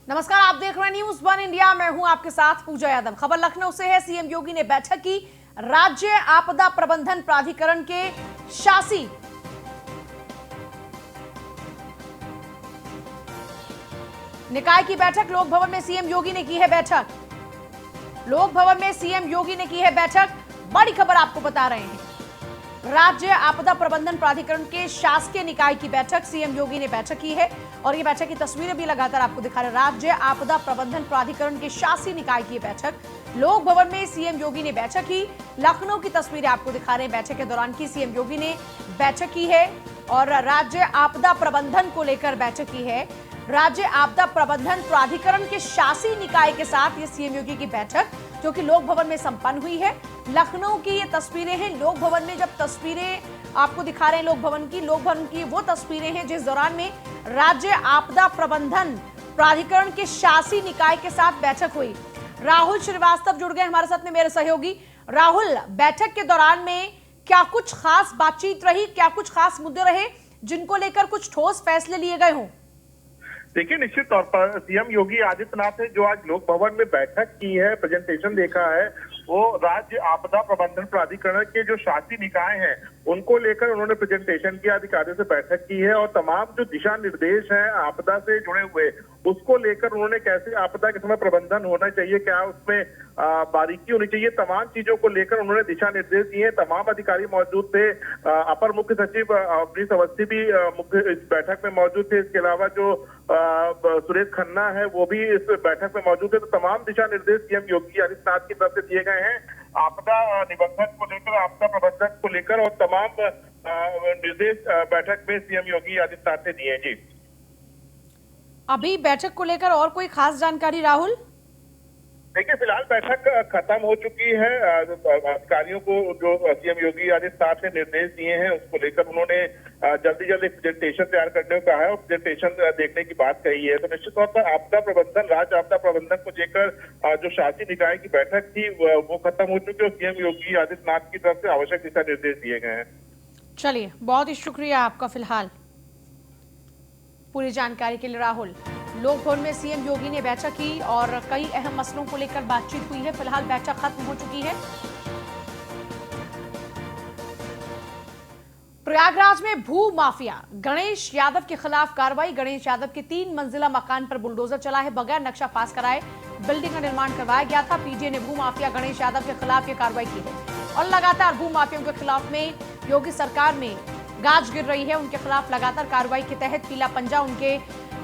नमस्कार, आप देख रहे हैं न्यूज वन इंडिया। मैं हूं आपके साथ पूजा यादव। खबर लखनऊ से है। सीएम योगी ने बैठक की। राज्य आपदा प्रबंधन प्राधिकरण के शासी निकाय की बैठक। लोक भवन में सीएम योगी ने की है बैठक। लोक भवन में सीएम योगी ने की है बैठक। बड़ी खबर आपको बता रहे हैं। राज्य आपदा प्रबंधन प्राधिकरण के शासकीय निकाय की बैठक सीएम योगी ने बैठक की है और ये बैठक की तस्वीरें भी लगातार आपको दिखा रहे हैं। राज्य आपदा प्रबंधन प्राधिकरण के शासी निकाय की बैठक लोक भवन में सीएम योगी ने बैठक की। लखनऊ की तस्वीरें आपको दिखा रहे हैं। बैठक के दौरान की सीएम योगी ने बैठक की है और राज्य आपदा प्रबंधन को लेकर बैठक की है। राज्य आपदा प्रबंधन प्राधिकरण के शासी निकाय के साथ ये सीएम योगी की बैठक जो कि लोक भवन में संपन्न हुई है। लखनऊ की ये तस्वीरें हैं। लोक भवन में जब तस्वीरें आपको दिखा रहे हैं लोक भवन की वो तस्वीरें हैं जिस दौरान में राज्य आपदा प्रबंधन प्राधिकरण के शासी निकाय के साथ बैठक हुई। राहुल श्रीवास्तव जुड़ गए हमारे साथ में, मेरे सहयोगी। राहुल, बैठक के दौरान में क्या कुछ खास बातचीत रही, क्या कुछ खास मुद्दे रहे जिनको लेकर कुछ ठोस फैसले लिए गए हों? देखिए, निश्चित तौर पर सीएम योगी आदित्यनाथ ने जो आज लोक भवन में बैठक की है, प्रेजेंटेशन देखा है, वो राज्य आपदा प्रबंधन प्राधिकरण के जो शासी निकाय हैं उनको लेकर उन्होंने प्रेजेंटेशन किया, अधिकारियों से बैठक की है और तमाम जो दिशा निर्देश हैं आपदा से जुड़े हुए उसको लेकर उन्होंने कैसे आपदा के समय प्रबंधन होना चाहिए, क्या उसमें बारीकी होनी चाहिए, तमाम चीजों को लेकर उन्होंने दिशा निर्देश दिए। तमाम अधिकारी मौजूद थे। अपर मुख्य सचिव अवनीश अवस्थी भी मुख्य इस बैठक में मौजूद थे। इसके अलावा जो सुरेश खन्ना है वो भी इस बैठक में मौजूद है। तो तमाम दिशा निर्देश सीएम योगी आदित्यनाथ की तरफ से दिए गए हैं आपदा निबंधन को लेकर, आपदा प्रबंधन को लेकर और तमाम निर्देश बैठक में सीएम योगी आदित्यनाथ ने दिए। जी, अभी बैठक को लेकर और कोई खास जानकारी राहुल? देखिए, फिलहाल बैठक खत्म हो चुकी है। अधिकारियों को जो सीएम योगी आदित्यनाथ ने निर्देश दिए हैं उसको लेकर उन्होंने जल्दी जल्दी प्रेजेंटेशन तैयार करने को कहा है और प्रेजेंटेशन देखने की बात कही है। तो निश्चित तौर पर आपदा प्रबंधन, राज्य आपदा प्रबंधन को लेकर जो शासी निकाय की बैठक थी वो खत्म हो चुकी है और सीएम योगी आदित्यनाथ की तरफ से आवश्यक दिशा निर्देश दिए गए हैं। चलिए, बहुत ही शुक्रिया आपका फिलहाल पूरी जानकारी के लिए राहुल। लोक भवन में सीएम योगी ने बैठक की और कई अहम मसलों को लेकर बातचीत हुई है। फिलहाल बैठक खत्म हो चुकी है। प्रयागराज में भू माफिया गणेश यादव के खिलाफ कार्रवाई। गणेश यादव के 3 मंजिला मकान पर बुलडोजर चला है। बगैर नक्शा पास कराए बिल्डिंग का निर्माण करवाया गया था। पीजीए ने भू माफिया गणेश यादव के खिलाफ ये कार्रवाई की है और लगातार भू माफियाओं के खिलाफ में योगी सरकार में गाज गिर रही है। उनके खिलाफ लगातार कार्रवाई के तहत पीला पंजा उनके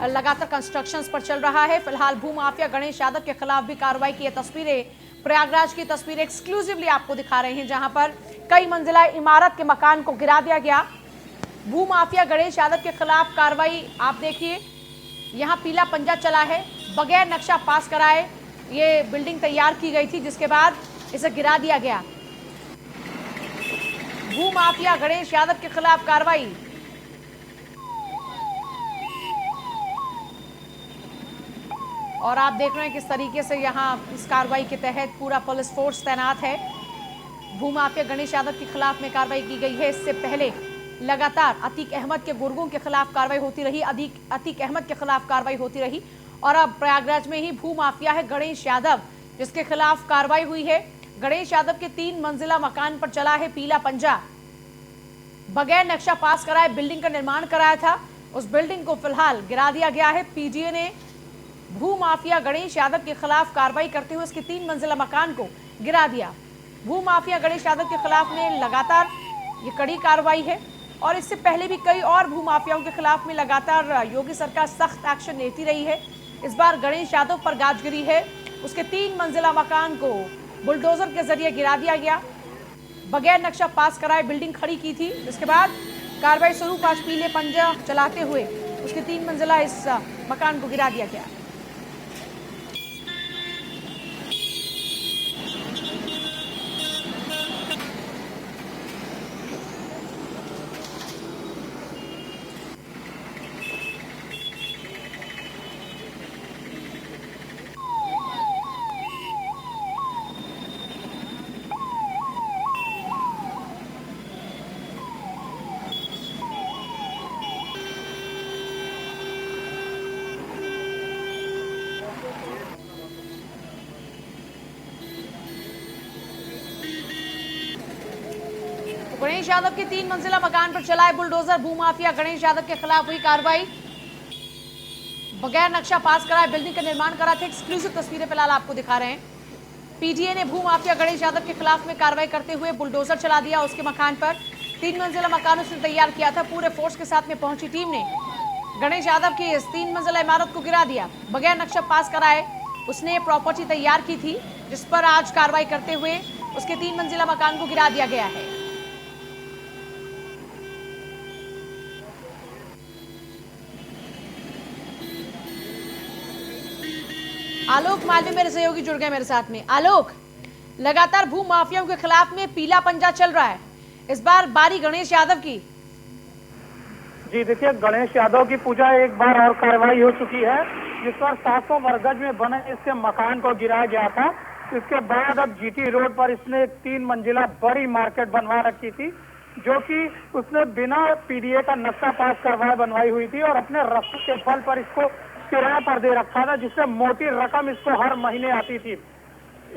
लगातार कंस्ट्रक्शंस पर चल रहा है। फिलहाल भू माफिया गणेश यादव के खिलाफ भी कार्रवाई की तस्वीरें, प्रयागराज की तस्वीरें एक्सक्लूसिवली आपको दिखा रहे हैं जहां पर कई मंजिला इमारत के मकान को गिरा दिया गया। भू माफिया गणेश यादव के खिलाफ कार्रवाई आप देखिए, यहां पीला पंजा चला है। बगैर नक्शा पास कराए ये बिल्डिंग तैयार की गई थी जिसके बाद इसे गिरा दिया गया। भू माफिया गणेश यादव के खिलाफ कार्रवाई। और आप देख रहे हैं किस तरीके से यहां इस कार्रवाई के तहत पूरा पुलिस फोर्स तैनात है। भूमाफिया गणेश यादव के खिलाफ में कार्रवाई की गई है। इससे पहले लगातार अतीक अहमद के गुर्गों के खिलाफ कार्रवाई होती रही, अतीक अहमद के खिलाफ कार्रवाई होती रही और अब प्रयागराज में ही भूमाफिया है गणेश यादव जिसके खिलाफ कार्रवाई हुई है। गणेश यादव के 3 मंजिला मकान पर चला है पीला पंजा। बगैर नक्शा पास कराए बिल्डिंग का निर्माण कराया था, उस बिल्डिंग को फिलहाल गिरा दिया गया है। पीजीए ने भू माफिया गणेश यादव के खिलाफ कार्रवाई करते हुए उसके 3 मंजिला मकान को गिरा दिया। भू माफिया गणेश यादव के खिलाफ में लगातार ये कड़ी कार्रवाई है और इससे पहले भी कई और भू माफियाओं के खिलाफ में लगातार योगी सरकार सख्त एक्शन लेती रही है। इस बार गणेश यादव पर गाज गिरी है। उसके 3 मंजिला मकान को बुलडोजर के जरिए गिरा दिया गया। बगैर नक्शा पास कराए बिल्डिंग खड़ी की थी जिसके बाद कार्रवाई स्वरूप आज पीले पंजा चलाते हुए उसके 3 मंजिला इस मकान को गिरा दिया गया। गणेश यादव के 3 मंजिला मकान पर चलाए बुलडोजर। भूमाफिया गणेश यादव के खिलाफ हुई कार्रवाई। बगैर नक्शा पास कराए बिल्डिंग का निर्माण करा था। एक्सक्लूसिव तस्वीरें फिलहाल आपको दिखा रहे हैं। पीटीए ने भूमाफिया गणेश यादव के खिलाफ में कार्रवाई करते हुए बुलडोजर चला दिया उसके मकान पर। 3 मंजिला मकान उसने तैयार किया था। पूरे फोर्स के साथ में पहुंची टीम ने गणेश यादव की इस 3 मंजिला इमारत को गिरा दिया। बगैर नक्शा पास कराए उसने प्रॉपर्टी तैयार की थी, जिस पर आज कार्रवाई करते हुए उसके 3 मंजिला मकान को गिरा दिया गया है। आलोक मालवीय मेरे सहयोगी जुड़ गए मेरे साथ में। आलोक, लगातार भू माफियाओं के खिलाफ में पीला पंजा चल रहा है, इस बार बारी गणेश यादव की। जी देखिए, गणेश यादव की पूजा एक बार और कार्रवाई हो चुकी है, जिस पर 700 वर्ग गज में बने इसके मकान को गिराया गया था। इसके बाद अब जीटी रोड पर इसने एक 3 मंजिला बड़ी मार्केट बनवा रखी थी, जो कि उसने बिना पीडीए का नक्शा पास करवाए बनवाई हुई थी और अपने रस्ते के बल पर इसको किराए पर दे रखा था, जिससे मोटी रकम इसको हर महीने आती थी।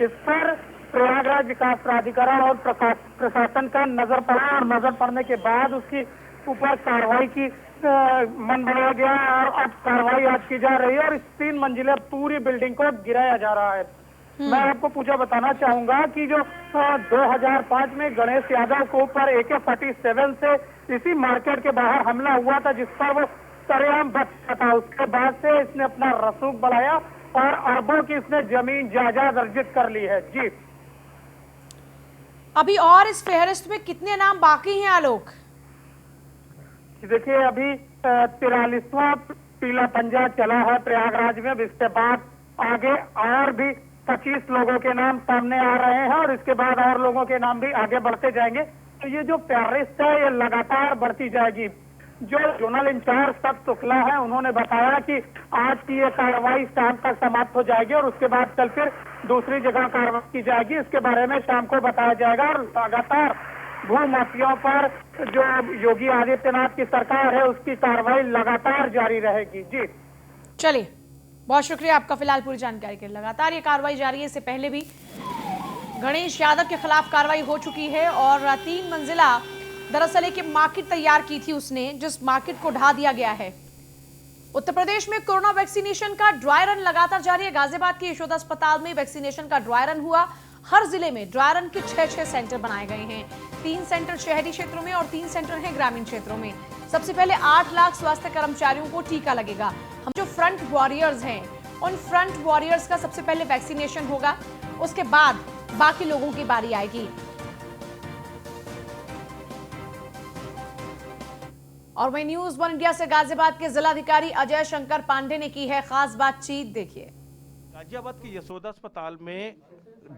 इस पर प्रयागराज विकास प्राधिकरण और प्रशासन का नजर पड़ा और नजर पड़ने के बाद उसकी ऊपर कार्रवाई की मन बनाया गया और अब कार्रवाई आज की जा रही है और इस 3 मंजिले पूरी बिल्डिंग को गिराया जा रहा है। मैं आपको पूजा बताना चाहूंगा कि जो 2005 में गणेश यादव के ऊपर AK-47 से इसी मार्केट के बाहर हमला हुआ था, जिस पर वो सरेआम बचा था। उसके बाद से इसने अपना रसूख बढ़ाया और अरबों की इसने जमीन जायदाद अर्जित कर ली है। जी अभी और इस फेहरिस्त में कितने नाम बाकी हैं आलोक? देखिए, अभी 43वां पीला पंजा चला है प्रयागराज में। इसके बाद आगे और भी 25 लोगों के नाम सामने आ रहे हैं और इसके बाद और लोगों के नाम भी आगे बढ़ते जाएंगे। तो ये जो फेहरिस्त है ये लगातार बढ़ती जाएगी। जो जोनल इंचार्ज तक शुक्ला है, उन्होंने बताया कि आज की ये कार्रवाई शाम तक समाप्त हो जाएगी और उसके बाद कल फिर दूसरी जगह कार्रवाई की जाएगी। इसके बारे में शाम को बताया जाएगा और लगातार भू माफियाओं पर जो योगी आदित्यनाथ की सरकार है उसकी कार्रवाई लगातार जारी रहेगी। जी चलिए, बहुत शुक्रिया आपका फिलहाल पूरी जानकारी के लिए। लगातार ये कार्रवाई जारी है। इससे पहले भी गणेश यादव के खिलाफ कार्रवाई हो चुकी है और 3 मंजिला दरअसल एक मार्केट तैयार की थी उसने, जिस मार्केट को ढा दिया गया है। उत्तर प्रदेश में कोरोना वैक्सीनेशन का ड्राई रन लगातार जारी है। गाजियाबाद के यशोदा अस्पताल में वैक्सीनेशन का ड्राई रन हुआ। हर जिले में ड्राई रन के 6 सेंटर बनाए गए हैं। 3 सेंटर शहरी क्षेत्रों में और 3 सेंटर हैं ग्रामीण क्षेत्रों में। सबसे पहले 8 लाख स्वास्थ्य कर्मचारियों को टीका लगेगा। हम जो फ्रंट वॉरियर्स हैं, उन फ्रंट वॉरियर्स का सबसे पहले वैक्सीनेशन होगा, उसके बाद बाकी लोगों की बारी आएगी। और वही न्यूज 1 इंडिया से गाजियाबाद के जिलाधिकारी अजय शंकर पांडे ने की है खास बातचीत। देखिए, गाजियाबाद के यशोदा अस्पताल में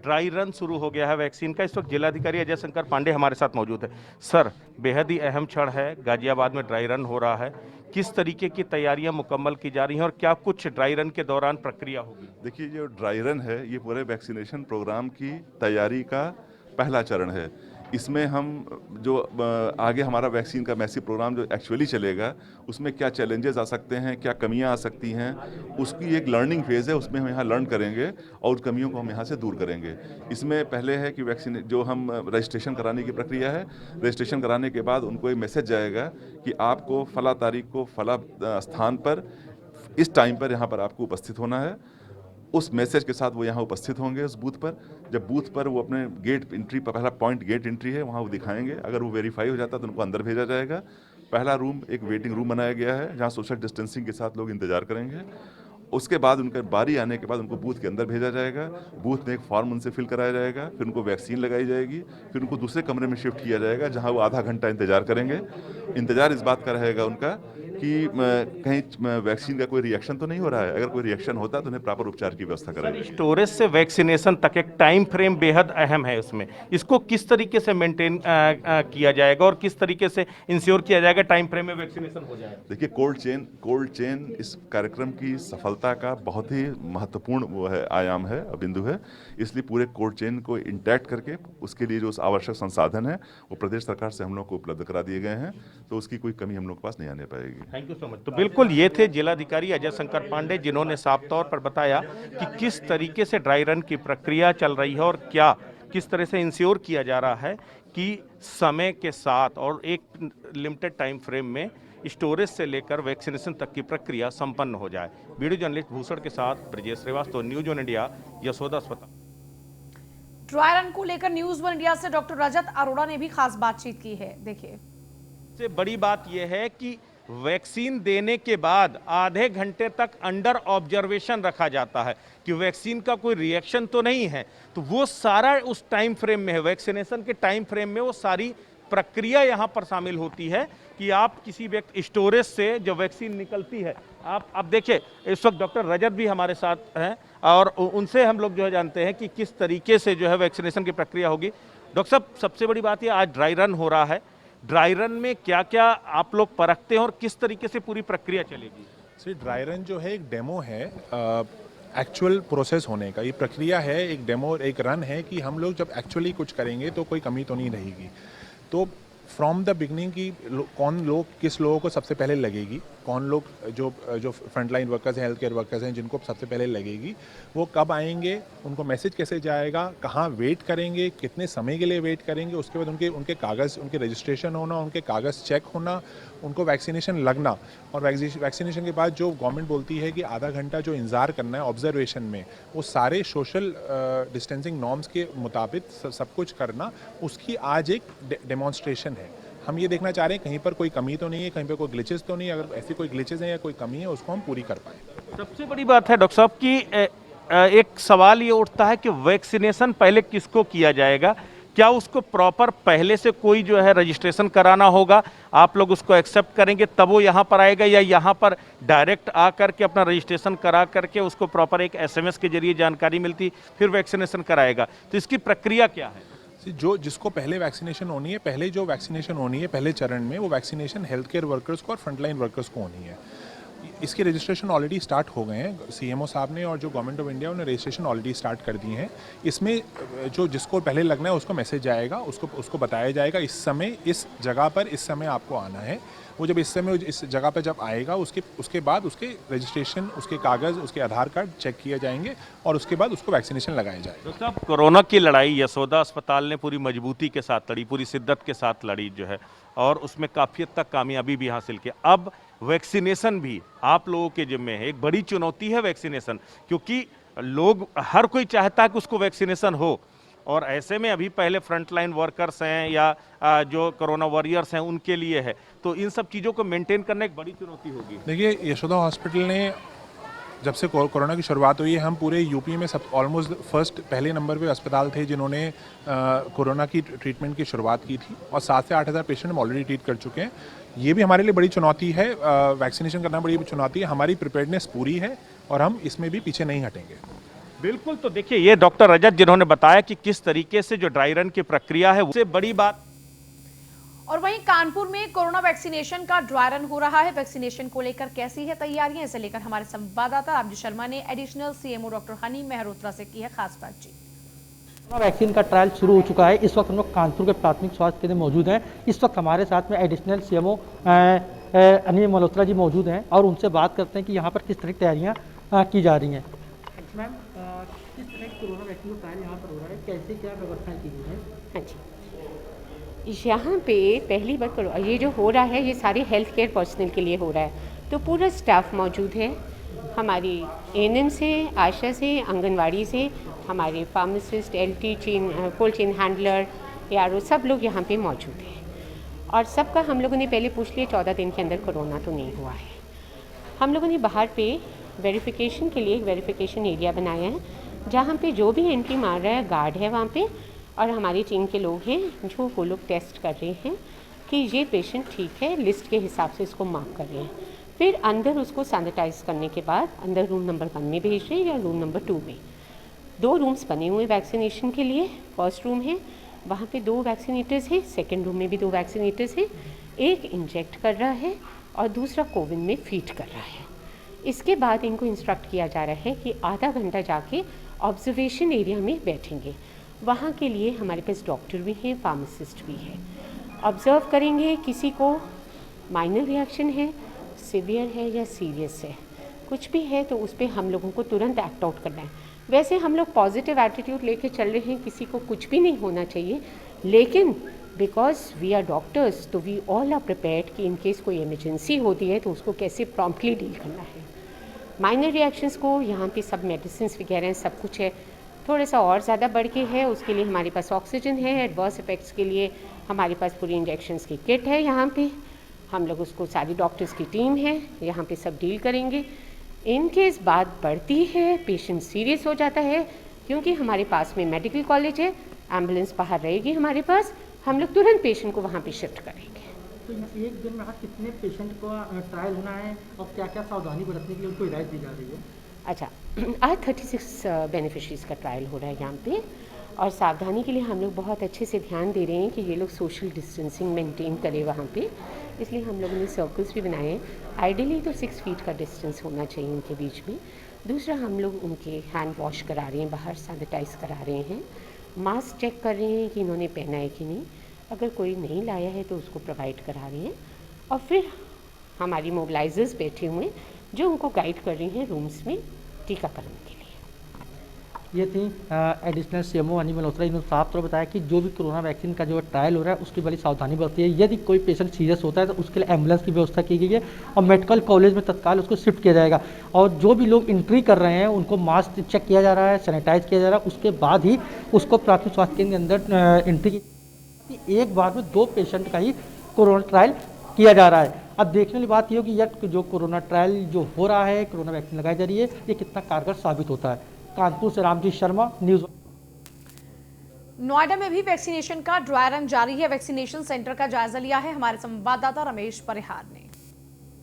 ड्राई रन शुरू हो गया है वैक्सीन का। इस वक्त जिलाधिकारी अजय शंकर पांडे हमारे साथ मौजूद है। सर, बेहद ही अहम क्षण है, गाजियाबाद में ड्राई रन हो रहा है। किस तरीके की तैयारियां मुकम्मल की जा रही हैं और क्या कुछ ड्राई रन के दौरान प्रक्रिया होगी? देखिए, जो ड्राई रन है ये पूरे वैक्सीनेशन प्रोग्राम की तैयारी का पहला चरण है। इसमें हम जो आगे हमारा वैक्सीन का मैसिव प्रोग्राम जो एक्चुअली चलेगा, उसमें क्या चैलेंजेस आ सकते हैं, क्या कमियां आ सकती हैं, उसकी एक लर्निंग फेज़ है। उसमें हम यहाँ लर्न करेंगे और उस कमियों को हम यहाँ से दूर करेंगे। इसमें पहले है कि वैक्सीन जो हम रजिस्ट्रेशन कराने की प्रक्रिया है, रजिस्ट्रेशन कराने के बाद उनको एक मैसेज जाएगा कि आपको फला तारीख को फला स्थान पर इस टाइम पर यहाँ पर आपको उपस्थित होना है। उस मैसेज के साथ वो यहाँ उपस्थित होंगे उस बूथ पर। जब बूथ पर वो अपने गेट एंट्री पर, पहला पॉइंट गेट एंट्री है, वहाँ वो दिखाएंगे। अगर वो वेरीफाई हो जाता है तो उनको अंदर भेजा जाएगा। पहला रूम एक वेटिंग रूम बनाया गया है, जहाँ सोशल डिस्टेंसिंग के साथ लोग इंतजार करेंगे। उसके बाद उनका बारी आने के बाद उनको बूथ के अंदर भेजा जाएगा। बूथ में एक फॉर्म उनसे फिल कराया जाएगा, फिर उनको वैक्सीन लगाई जाएगी, फिर उनको दूसरे कमरे में शिफ्ट किया जाएगा, जहाँ वो आधा घंटा इंतजार करेंगे। इंतजार इस बात का रहेगा उनका कि कहीं वैक्सीन का कोई रिएक्शन तो नहीं हो रहा है। अगर कोई रिएक्शन होता है तो उन्हें प्रॉपर उपचार की व्यवस्था करेंगे। स्टोरेज से वैक्सीनेशन तक एक टाइम फ्रेम बेहद अहम है उसमें। इसको किस तरीके से मेंटेन किया जाएगा और किस तरीके से इंश्योर किया जाएगा टाइम फ्रेम में वैक्सीनेशन हो जाए? देखिए, कोल्ड चेन इस कार्यक्रम की सफलता का बहुत ही महत्वपूर्ण वो है, आयाम है, बिंदु है। इसलिए पूरे कोल्ड चेन को इंटैक्ट करके उसके लिए जो आवश्यक संसाधन है वो प्रदेश सरकार से हम लोग को उपलब्ध करा दिए गए हैं, तो उसकी कोई कमी हम लोग के पास नहीं आने पाएगी। Thank you so much. तो बिल्कुल ये थे जिलाधिकारी अजय शंकर पांडे, जिन्होंने साफ तौर पर बताया कि किस तरीके से ड्राई रन की प्रक्रिया चल रही है और किस तरह से इंश्योर किया जा रहा है कि समय के साथ और एक लिमिटेड टाइम फ्रेम में स्टोरेज से लेकर वैक्सीनेशन तक की प्रक्रिया संपन्न हो जाए। वीडियो जर्नलिस्ट भूषण के साथ Brajesh Srivastava, news one India, Yashoda अस्पताल। ड्राई रन को लेकर न्यूज़ वन इंडिया से डॉक्टर रजत अरोड़ा ने भी खास बातचीत की है, देखिए। सबसे बड़ी बात यह है कि वैक्सीन देने के बाद आधे घंटे तक अंडर ऑब्जर्वेशन रखा जाता है कि वैक्सीन का कोई रिएक्शन तो नहीं है, तो वो सारा उस टाइम फ्रेम में है, वैक्सीनेशन के टाइम फ्रेम में वो सारी प्रक्रिया यहाँ पर शामिल होती है कि आप किसी व्यक्ति स्टोरेज से जो वैक्सीन निकलती है, आप अब देखिए इस वक्त डॉक्टर रजत भी हमारे साथ हैं और उनसे हम लोग जो है जानते हैं कि किस तरीके से जो है वैक्सीनेशन की प्रक्रिया होगी। डॉक्टर साहब, सबसे बड़ी बात ये आज ड्राई रन हो रहा है, ड्राई रन में क्या क्या आप लोग परखते हैं और किस तरीके से पूरी प्रक्रिया चलेगी? ड्राई रन जो है एक डेमो है एक्चुअल प्रोसेस होने का। ये प्रक्रिया है, एक डेमो, एक रन है कि हम लोग जब एक्चुअली कुछ करेंगे तो कोई कमी तो नहीं रहेगी। तो फ्रॉम द बिगनिंग की कौन लोग किस लोगों को सबसे पहले लगेगी, कौन लोग जो फ्रंटलाइन वर्कर्स हैं, हेल्थ केयर वर्कर्स हैं, जिनको सबसे पहले लगेगी, वो कब आएंगे, उनको मैसेज कैसे जाएगा, कहाँ वेट करेंगे, कितने समय के लिए वेट करेंगे, उसके बाद उनके कागज़, उनके रजिस्ट्रेशन होना, उनके कागज़ चेक होना, उनको वैक्सीनेशन लगना, और वैक्सीनेशन के बाद जो गवर्नमेंट बोलती है कि आधा घंटा जो इंतज़ार करना है ऑब्जर्वेशन में, वो सारे सोशल डिस्टेंसिंग नॉर्म्स के मुताबिक सब कुछ करना, उसकी आज एक डेमोन्स्ट्रेशन है। हम ये देखना चाह रहे हैं कहीं पर कोई कमी तो नहीं है, कहीं पर कोई ग्लिचेस तो नहीं है, अगर ऐसी कोई ग्लिचेस हैं या कोई कमी है उसको हम पूरी कर पाएँ। सबसे बड़ी बात है डॉक्टर साहब कि एक सवाल ये उठता है कि वैक्सीनेशन पहले किसको किया जाएगा? क्या उसको प्रॉपर पहले से कोई जो है रजिस्ट्रेशन कराना होगा, आप लोग उसको एक्सेप्ट करेंगे तब वो यहाँ पर आएगा, या यहाँ पर डायरेक्ट आ करके अपना रजिस्ट्रेशन करा करके उसको प्रॉपर एक SMS के जरिए जानकारी मिलती फिर वैक्सीनेशन कराएगा? तो इसकी प्रक्रिया क्या है? जिसको पहले वैक्सीनेशन होनी है, पहले जो वैक्सीनेशन होनी है पहले चरण में, वो वैक्सीनेशन हेल्थ केयर वर्कर्स को और फ्रंटलाइन वर्कर्स को होनी है। इसके रजिस्ट्रेशन ऑलरेडी स्टार्ट हो गए हैं, CMO साहब ने और जो गवर्नमेंट ऑफ इंडिया उन्होंने रजिस्ट्रेशन ऑलरेडी स्टार्ट कर दिए हैं। इसमें जिसको पहले लगना है उसको मैसेज जाएगा, उसको बताया जाएगा इस समय इस जगह पर इस समय आपको आना है। वो जब इस जगह पर जब आएगा उसके बाद उसके रजिस्ट्रेशन, उसके कागज़, उसके आधार कार्ड चेक किए जाएंगे और उसके बाद उसको वैक्सीनेशन लगाया जाएगा। डॉक्टर साहब, कोरोना की लड़ाई यशोदा अस्पताल ने पूरी मजबूती के साथ लड़ी, पूरी शिद्दत के साथ लड़ी जो है, और उसमें काफ़ी हद तक कामयाबी भी हासिल की। अब वैक्सीनेशन भी आप लोगों के जिम्मे है, एक बड़ी चुनौती है वैक्सीनेशन, क्योंकि लोग हर कोई चाहता है कि उसको वैक्सीनेशन हो, और ऐसे में अभी पहले फ्रंटलाइन वर्कर्स हैं या जो कोरोना वॉरियर्स हैं उनके लिए है, तो इन सब चीज़ों को मेंटेन करना एक बड़ी चुनौती होगी। देखिए, यशोदा हॉस्पिटल ने जब से कोरोना की शुरुआत हुई है, हम पूरे यूपी में सब ऑलमोस्ट पहले नंबर पे अस्पताल थे जिन्होंने कोरोना की ट्रीटमेंट की शुरुआत की थी, और 7 से 8 हज़ार पेशेंट हम ऑलरेडी ट्रीट कर चुके हैं। ये भी हमारे लिए बड़ी चुनौती है, वैक्सीनेशन करना बड़ी चुनौती है। हमारी प्रिपेयर्डनेस पूरी है और हम इसमें भी पीछे नहीं हटेंगे। बिल्कुल, तो देखिए ये डॉक्टर रजत जिन्होंने बताया कि किस तरीके से जो ड्राई रन की प्रक्रिया है उससे बड़ी बात। और वहीं कानपुर में कोरोना वैक्सीनेशन का ड्राई रन हो रहा है। वैक्सीनेशन को लेकर कैसी है तैयारियां, इसे लेकर हमारे संवाददाता रामजी शर्मा ने additional CMO doctor Honey Mehrotra से की है खास बातचीत। कोरोना वैक्सीन का ट्रायल शुरू हो चुका है। इस वक्त हम लोग कानपुर के प्राथमिक स्वास्थ्य केंद्र में मौजूद हैं। इस वक्त हमारे साथ में एडिशनल CMO हनी मेहरोत्रा जी मौजूद हैं और उनसे बात करते हैं कि यहाँ पर किस तरह की तैयारियाँ की जा रही हैं। मैम, किस तरह की कोरोना वैक्सीन का ट्रायल यहाँ पर हो रहा है, कैसे क्या व्यवस्थाएं की गई हैं? हाँ जी, यहाँ पे पहली बार ये जो हो रहा है ये सारे हेल्थ केयर पर्सनल के लिए हो रहा है, तो पूरा स्टाफ मौजूद है, हमारी ANM से, आशा से, आंगनवाड़ी से, हमारे pharmacist, LT chain, cold chain handler, ARO, सब लोग यहाँ पे मौजूद हैं। और सबका हम लोगों ने पहले पूछ लिया 14 दिन के अंदर कोरोना तो नहीं हुआ है। हम लोगों ने बाहर पे वेरिफिकेशन के लिए एक वेरिफिकेशन एरिया बनाया है, जहाँ पे जो भी एंट्री मार रहा है गार्ड है वहाँ पे, और हमारे टीम के लोग हैं जो वो लोग टेस्ट कर रहे हैं कि ये पेशेंट ठीक है, लिस्ट के हिसाब से इसको मार्क कर रहे हैं। फिर अंदर उसको सैनिटाइज करने के बाद अंदर रूम नंबर 1 में भेज रहे हैं या रूम नंबर 2 में। 2 रूम्स बने हुए वैक्सीनेशन के लिए। फर्स्ट रूम है, वहाँ पे 2 वैक्सीनेटर्स हैं, सेकेंड रूम में भी 2 वैक्सीनेटर्स हैं, एक इंजेक्ट कर रहा है और दूसरा कोविन में फीड कर रहा है। इसके बाद इनको इंस्ट्रक्ट किया जा रहा है कि आधा घंटा जाके ऑब्जर्वेशन एरिया में बैठेंगे। वहाँ के लिए हमारे पास डॉक्टर भी हैं, फार्मासिस्ट भी हैं। ऑब्ज़र्व करेंगे किसी को माइनर रिएक्शन है, सीवियर है या सीरियस है, कुछ भी है तो उस पर हम लोगों को तुरंत एक्ट आउट करना है। वैसे हम लोग पॉजिटिव एटीट्यूड लेके चल रहे हैं, किसी को कुछ भी नहीं होना चाहिए, लेकिन बिकॉज वी आर डॉक्टर्स तो वी ऑल आर प्रिपेयर्ड कि इन केस कोई इमरजेंसी होती है तो उसको कैसे प्रॉम्प्टली डील करना है। माइनर रिएक्शंस को यहाँ पे सब मेडिसिन वगैरह सब कुछ है, थोड़ा सा और ज़्यादा बढ़ के है, उसके लिए हमारे पास ऑक्सीजन है। एडवर्स इफेक्ट्स के लिए हमारे पास पूरी इंजेक्शंस की किट है, यहाँ पे हम लोग उसको सारी डॉक्टर्स की टीम है यहाँ पे सब डील करेंगे। इन केस बात बढ़ती है, पेशेंट सीरियस हो जाता है, क्योंकि हमारे पास में मेडिकल कॉलेज है, एम्बुलेंस बाहर रहेगी हमारे पास, हम लोग तुरंत पेशेंट को वहाँ पे शिफ्ट करेंगे। तो एक दिन में कितने पेशेंट को ट्रायल होना है और क्या क्या सावधानी बरतने के लिए उनको हिदायत दी जा रही है? अच्छा, आज 36 बेनिफिशरीज का ट्रायल हो रहा है यहाँ पे, और सावधानी के लिए हम लोग बहुत अच्छे से ध्यान दे रहे हैं कि ये लोग सोशल डिस्टेंसिंग मेंटेन करें वहाँ पे, इसलिए हम लोगों ने सर्कल्स भी बनाए हैं। आइडियली तो 6 फीट का डिस्टेंस होना चाहिए उनके बीच में। दूसरा, हम लोग उनके हैंड वॉश करा रहे हैं, बाहर सैनिटाइज करा रहे हैं, मास्क चेक कर रहे हैं कि इन्होंने पहना है कि नहीं, अगर कोई नहीं लाया है तो उसको प्रोवाइड करा रहे हैं, और फिर हमारी मोबिलाइजर्स बैठे हुए हैं जो उनको गाइड कर रही हैं रूम्स में टीकाकरण के लिए। ये थी एडिशनल सीएमओ अनिल मल्होत्रा। इन्होंने साफ तौर बताया कि जो भी कोरोना वैक्सीन का जो ट्रायल हो रहा है उसकी बड़ी सावधानी बरती है। यदि कोई पेशेंट सीरियस होता है तो उसके लिए एम्बुलेंस की व्यवस्था की गई है और मेडिकल कॉलेज में तत्काल उसको शिफ्ट किया जाएगा, और जो भी लोग एंट्री कर रहे हैं उनको मास्क चेक किया जा रहा है, सैनिटाइज किया जा रहा है, उसके बाद ही उसको प्राथमिक स्वास्थ्य केंद्र के अंदर एंट्री की। एक बार में 2 पेशेंट का ही कोरोना ट्रायल किया जा रहा है। अब देखने वाली बात ये होगी यह जो कोरोना ट्रायल जो हो रहा है, कोरोना वैक्सीन लगाई जा रही है, ये कितना कारगर साबित होता है। कानपुर से रामजी शर्मा, न्यूज़। नोएडा में भी वैक्सीनेशन का ड्राई रन जारी है। वैक्सीनेशन सेंटर का जायजा लिया है हमारे संवाददाता रमेश परिहार ने।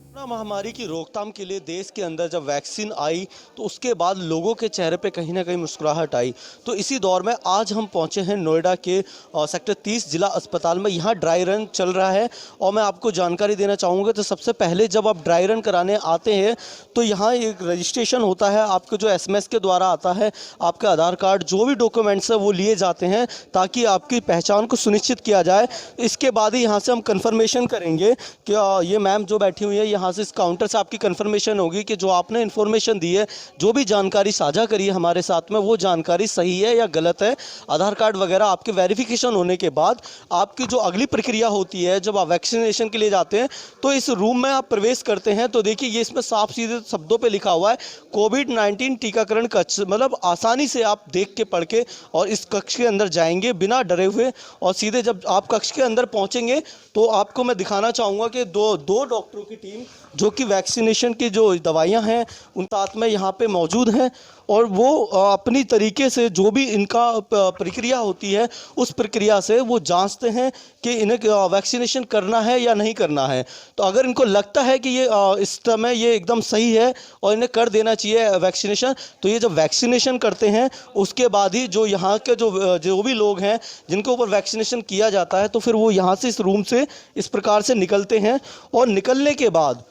कोरोना महामारी की रोकथाम के लिए देश के अंदर जब वैक्सीन आई तो उसके बाद लोगों के चेहरे पे कहीं ना कहीं मुस्कुराहट आई। तो इसी दौर में आज हम पहुंचे हैं नोएडा के सेक्टर 30 जिला अस्पताल में। यहाँ ड्राई रन चल रहा है और मैं आपको जानकारी देना चाहूँगा। तो सबसे पहले जब आप ड्राई रन कराने आते हैं तो यहाँ एक रजिस्ट्रेशन होता है, आपको जो SMS के द्वारा आता है, आपका आधार कार्ड, जो भी डॉक्यूमेंट्स है वो लिए जाते हैं ताकि आपकी पहचान को सुनिश्चित किया जाए। इसके बाद ही यहाँ से हम कन्फर्मेशन करेंगे कि ये मैम जो बैठी हुई है यहाँ से इस काउंटर से आपकी कंफर्मेशन होगी कि जो आपने इन्फॉर्मेशन दी है, जो भी जानकारी साझा करी है हमारे साथ में, वो जानकारी सही है या गलत है। आधार कार्ड वगैरह आपके वेरिफिकेशन होने के बाद आपकी जो अगली प्रक्रिया होती है, जब आप वैक्सीनेशन के लिए जाते हैं तो इस रूम में आप प्रवेश करते हैं तो देखिए ये इसमें साफ सीधे शब्दों पर लिखा हुआ है कोविड-19 टीकाकरण कक्ष। मतलब आसानी से आप देख के पढ़ के और इस कक्ष के अंदर जाएंगे बिना डरे हुए, और सीधे जब आप कक्ष के अंदर पहुंचेंगे तो आपको मैं दिखाना चाहूँगा कि दो डॉक्टरों की टीम जो कि वैक्सीनेशन की जो दवाइयां हैं उन साथ में यहाँ पे मौजूद हैं, और वो अपनी तरीके से जो भी इनका प्रक्रिया होती है उस प्रक्रिया से वो जांचते हैं कि इन्हें वैक्सीनेशन करना है या नहीं करना है। तो अगर इनको लगता है कि ये इस समय ये एकदम सही है और इन्हें कर देना चाहिए वैक्सीनेशन, तो ये जब वैक्सीनेशन करते हैं उसके बाद ही जो यहाँ के जो भी लोग हैं जिनके ऊपर वैक्सीनेशन किया जाता है तो फिर वो यहाँ से इस रूम से इस प्रकार से निकलते हैं, और निकलने के बाद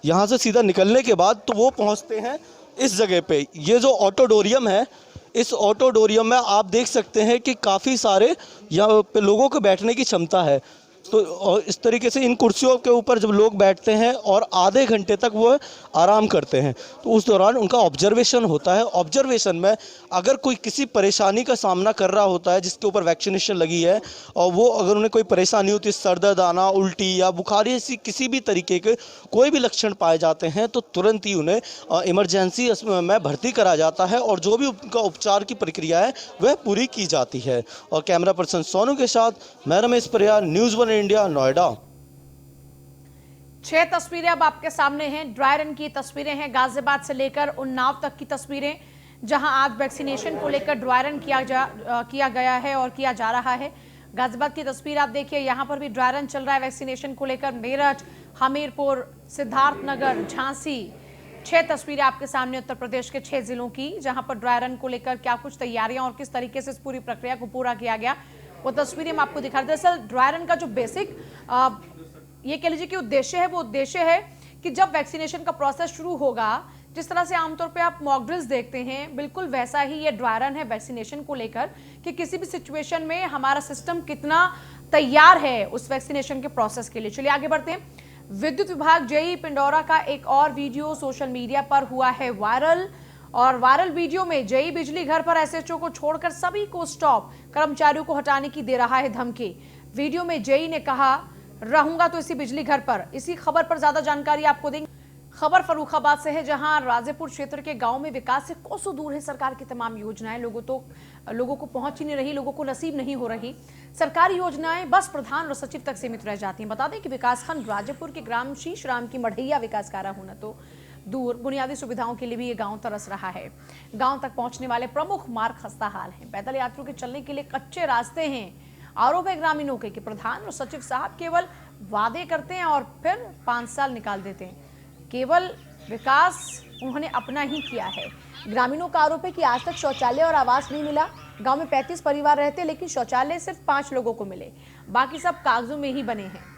यहाँ से सीधा निकलने के बाद तो वो पहुँचते हैं इस जगह पे। ये जो ऑटोडोरियम है, इस ऑटोडोरियम में आप देख सकते हैं कि काफ़ी सारे यहाँ पे लोगों को बैठने की क्षमता है। तो इस तरीके से इन कुर्सियों के ऊपर जब लोग बैठते हैं और आधे घंटे तक वो आराम करते हैं तो उस दौरान उनका ऑब्जर्वेशन होता है। ऑब्जर्वेशन में अगर कोई किसी परेशानी का सामना कर रहा होता है जिसके ऊपर वैक्सीनेशन लगी है, और वो अगर उन्हें कोई परेशानी होती है, सर दर्द आना, उल्टी या बुखार, ऐसी किसी भी तरीके के कोई भी लक्षण पाए जाते हैं तो तुरंत ही उन्हें इमरजेंसी में भर्ती करा जाता है और जो भी उनका उपचार की प्रक्रिया है वह पूरी की जाती है। और कैमरा पर्सन सोनू के साथ मैं रमेश परिहार, न्यूज़ 1 इंडिया, नोएडा। 6 तस्वीरें अब आपके सामने हैं। ड्राई रन की तस्वीरें हैं, गाजियाबाद से लेकर उन्नाव तक की तस्वीरें, जहां आज वैक्सीनेशन को लेकर ड्राई रन किया गया है और किया जा रहा है। गाजियाबाद की तस्वीर आप देखिए, यहां पर भी ड्राई रन चल रहा है वैक्सीनेशन को लेकर। मेरठ, हमीरपुर, सिद्धार्थनगर, झांसी, 6 तस्वीरें आपके सामने उत्तर प्रदेश के 6 जिलों की, जहां पर ड्राई रन को लेकर क्या कुछ तैयारियां और किस तरीके से इस पूरी प्रक्रिया को पूरा किया गया वो तस्वीरें हम आपको दिखा रहे हैं। दरअसल ड्राई रन का जो बेसिक ये कह लीजिए कि उद्देश्य है, वो उद्देश्य है कि जब वैक्सीनेशन का प्रोसेस शुरू होगा, जिस तरह से आमतौर पे आप मॉक ड्रिल्स देखते हैं, बिल्कुल वैसा ही ये ड्राई रन है वैक्सीनेशन को लेकर कि किसी भी सिचुएशन में हमारा सिस्टम कितना तैयार है उस वैक्सीनेशन के प्रोसेस के लिए। चलिए आगे बढ़ते हैं। विद्युत विभाग जेई पिंडौरा का एक और वीडियो सोशल मीडिया पर हुआ है वायरल। और वायरल वीडियो में जेई बिजली घर पर एसएचओ को छोड़कर सभी को स्टॉप कर्मचारियों को हटाने की दे रहा है धमकी। वीडियो में जेई ने कहा, रहूंगा तो इसी बिजली घर पर। इसी खबर पर ज्यादा जानकारी आपको देंगे। खबर फर्रुखाबाद से है, जहां राजेपुर क्षेत्र के गांव में विकास से कोसों दूर है सरकार की तमाम योजनाएं। लोगों को पहुंच ही नहीं रही, लोगों को नसीब नहीं हो रही। सरकारी योजनाएं बस प्रधान और सचिव तक सीमित रह जाती हैं। बता दें कि विकासखंड राजेपुर के ग्राम शीशराम की मढ़ैया विकास कार्य होना तो दूर, बुनियादी सुविधाओं के लिए भी ये गांव तरस रहा है। गांव तक पहुंचने वाले प्रमुख मार्ग खस्ता हाल हैं। पैदल यात्रियों के चलने के लिए कच्चे रास्ते हैं। आरोप है ग्रामीणों के कि प्रधान और सचिव साहब केवल वादे करते हैं और फिर 5 साल निकाल देते हैं। केवल विकास उन्होंने अपना ही किया है। ग्रामीणों का आरोप है कि आज तक शौचालय और आवास नहीं मिला। गांव में 35 परिवार रहते, लेकिन शौचालय सिर्फ 5 लोगों को मिले, बाकी सब कागजों में ही बने हैं।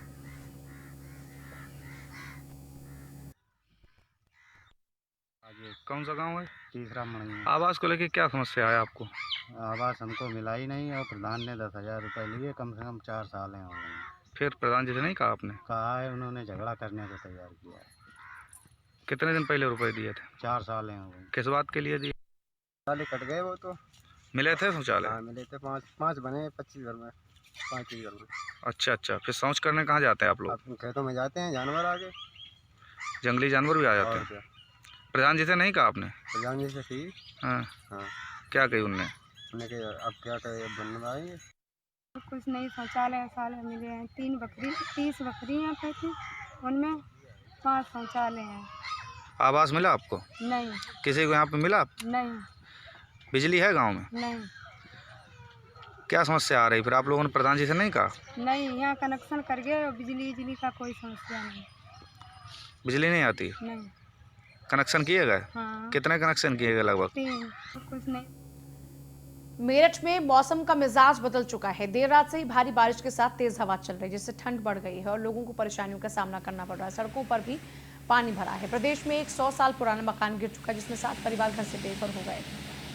कौन सा गांव है? तीसरा मणिया। आवास को लेके क्या समस्या है आपको? आवास हमको मिला ही नहीं और प्रधान ने 10,000 रुपये लिए, कम से कम 4 साल हो गए। फिर प्रधान जी से नहीं कहा आपने? कहा है, उन्होंने झगड़ा करने को तैयार किया है। कितने दिन पहले रुपए दिए थे? 4 साल हो गए। किस बात के लिए दिए? साले कट गए वो तो। मिले थे शौचालय? हाँ मिले थे, 5 बने 25 घर में, 5 ही घर में। अच्छा, फिर शौच करने कहाँ जाते हैं आप लोग? आप खेतों में जाते हैं, जानवर आगे, जंगली जानवर भी आ जाते हैं। प्रधान जी से नहीं कहा आपने? प्रधान जी से थी। हाँ। हाँ। क्या कही उनने? उन्होंने कहा अब क्या कहे, बनवाएंगे। कुछ नहीं, शौचालय मिले हैं। 30 बकरियाँ थी, उनमें 5 शौचालय हैं। आवास मिला आपको? नहीं। किसी को यहाँ पे मिला? नहीं। बिजली है गांव में? नहीं। क्या समस्या आ रही फिर आप लोगों ने प्रधान जी से नहीं कहा? नहीं, यहाँ कनेक्शन कर गए, बिजली का कोई समस्या नहीं। बिजली नहीं आती? नहीं। कनेक्शन किए गए? हाँ। कितने कनेक्शन किए गए लगभग? 3। कुछ नहीं। मेरठ में मौसम का मिजाज बदल चुका है। देर रात से ही भारी बारिश के साथ तेज हवा चल रही है, जिससे ठंड बढ़ गई है और लोगों को परेशानियों का सामना करना पड़ रहा है। सड़कों पर भी पानी भरा है। प्रदेश में एक 100 साल पुराना मकान गिर चुका है, जिसमें 7 परिवार घर से बेघर हो गए।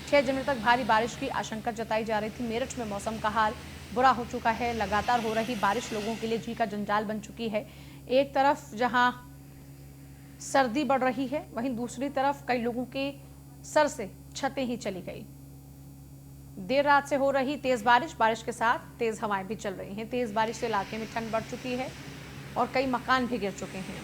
6 जनवरी तक भारी बारिश की आशंका जताई जा रही थी। मेरठ में मौसम का हाल बुरा हो चुका है। लगातार हो रही बारिश लोगों के लिए जी का जंजाल बन चुकी है। एक तरफ जहां सर्दी बढ़ रही है, वहीं दूसरी तरफ कई लोगों के सर से छतें ही चली गई। देर रात से हो रही तेज बारिश के साथ तेज हवाएं भी चल रही हैं। तेज बारिश से इलाके में ठंड बढ़ चुकी है और कई मकान भी गिर चुके हैं।